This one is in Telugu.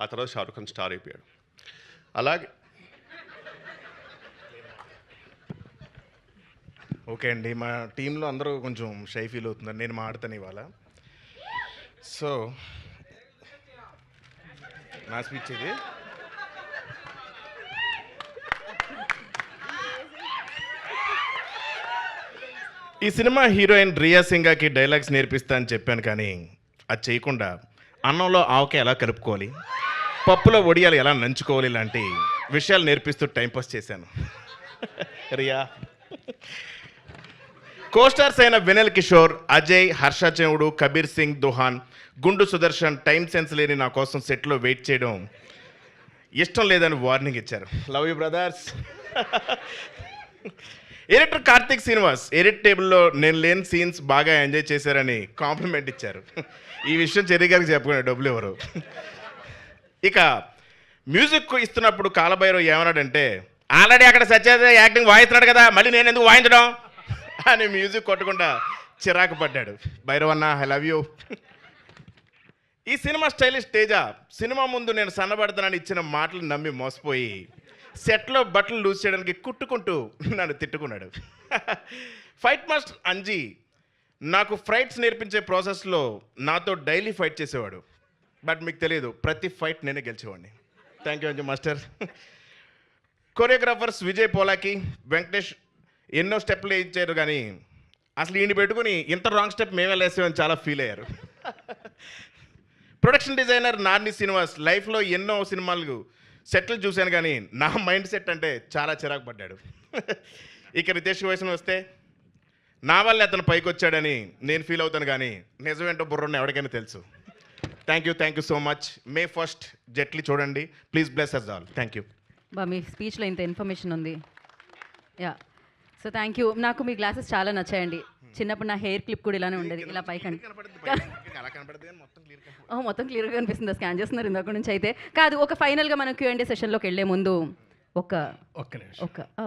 ఆ తర్వాత షారుఖ్ ఖాన్ స్టార్ అయిపోయాడు. అలాగే ఓకే అండి, మా టీంలో అందరూ కొంచెం షై ఫీల్ అవుతున్నారు, నేను మాడతాను ఇవాళ. సో నా స్పీచ్ ఇది. ఈ సినిమా హీరోయిన్ రియా సింగాకి డైలాగ్స్ నేర్పిస్తా అని చెప్పాను, కానీ అది చేయకుండా అన్నంలో ఆవకాయ ఎలా కలుపుకోవాలి, పప్పులో వడియాలు ఎలా నంచుకోవాలి ఇలాంటి విషయాలు నేర్పిస్తూ టైంపాస్ చేశాను. రియా కోస్టార్స్ అయిన వినల్ కిషోర్, అజయ్, హర్ష చెవుడు, కబీర్ సింగ్ దుహాన్, గుండు సుదర్శన్ టైం సెన్స్ లేని నా కోసం సెట్లో వెయిట్ చేయడం ఇష్టం లేదని వార్నింగ్ ఇచ్చారు. Love you brothers. Editor Karthik Srinivas edit టేబుల్లో నేను లేని సీన్స్ బాగా ఎంజాయ్ చేశారని కాంప్లిమెంట్ ఇచ్చారు. ఈ విషయం చెర్రీ గారికి చెప్పుకునే డబ్బులు ఎవరు. ఇక మ్యూజిక్ ఇస్తున్నప్పుడు కాలభైరవ్ ఏమన్నాడంటే, ఆల్రెడీ అక్కడ సత్యదేవ్ యాక్టింగ్ వాయిస్తున్నాడు కదా, మళ్ళీ నేను ఎందుకు వాయించడం అని మ్యూజిక్ కొట్టకుండా చిరాకు పడ్డాడు. భైరవ్ అన్న, ఐ లవ్ యూ. ఈ సినిమా స్టైలిష్ తేజ సినిమా ముందు నేను సన్నబడతానని ఇచ్చిన మాటలు నమ్మి మోసపోయి సెట్లో బట్టలు లూజ్ చేయడానికి కుట్టుకుంటూ నన్ను తిట్టుకున్నాడు. ఫైట్ మాస్టర్ అంజీ నాకు ఫైట్స్ నేర్పించే ప్రాసెస్లో నాతో డైలీ ఫైట్ చేసేవాడు. బట్ మీకు తెలియదు, ప్రతి ఫైట్ నేనే గెలిచేవాడిని. Thank you Anji master. Choreographers Vijay Polaki, Venkatesh ఎన్నో స్టెప్లు ఇచ్చారు, కానీ అసలు ఈయన పెట్టుకుని ఇంత రాంగ్ స్టెప్ మేమే వేసామని చాలా ఫీల్ అయ్యారు. ప్రొడక్షన్ డిజైనర్ నార్ని శ్రీనివాస్ లైఫ్లో ఎన్నో సినిమాలు సెట్లు చూశాను, కానీ నా మైండ్ సెట్ అంటే చాలా చిరాకు పడ్డాడు. ఇక రితేష్ వయసును వస్తే నా వల్లే అతను పైకి వచ్చాడని నేను ఫీల్ అవుతాను, కానీ నిజమేంటో బుర్రన్న ఎవరికైనా తెలుసు. Thank you so much. May 1 Jaitley చూడండి, please bless us all. Thank you. మీ స్పీచ్లో ఇంత ఇన్ఫర్మేషన్ ఉంది. Yeah, so thank you. నాకు మీ గ్లాసెస్ చాలా నచ్చాయండి. చిన్నప్పుడు నా హెయిర్ క్లిప్ కూడా ఇలానే ఉండేది, ఇలా పైకండి. మొత్తం క్లియర్గా కనిపిస్తుంది, స్కాన్ చేస్తున్నారు ఇందాక నుంచి. అయితే కాదు, ఒక ఫైనల్గా మనం Q&A సెషన్లోకి వెళ్ళే ముందు ఒక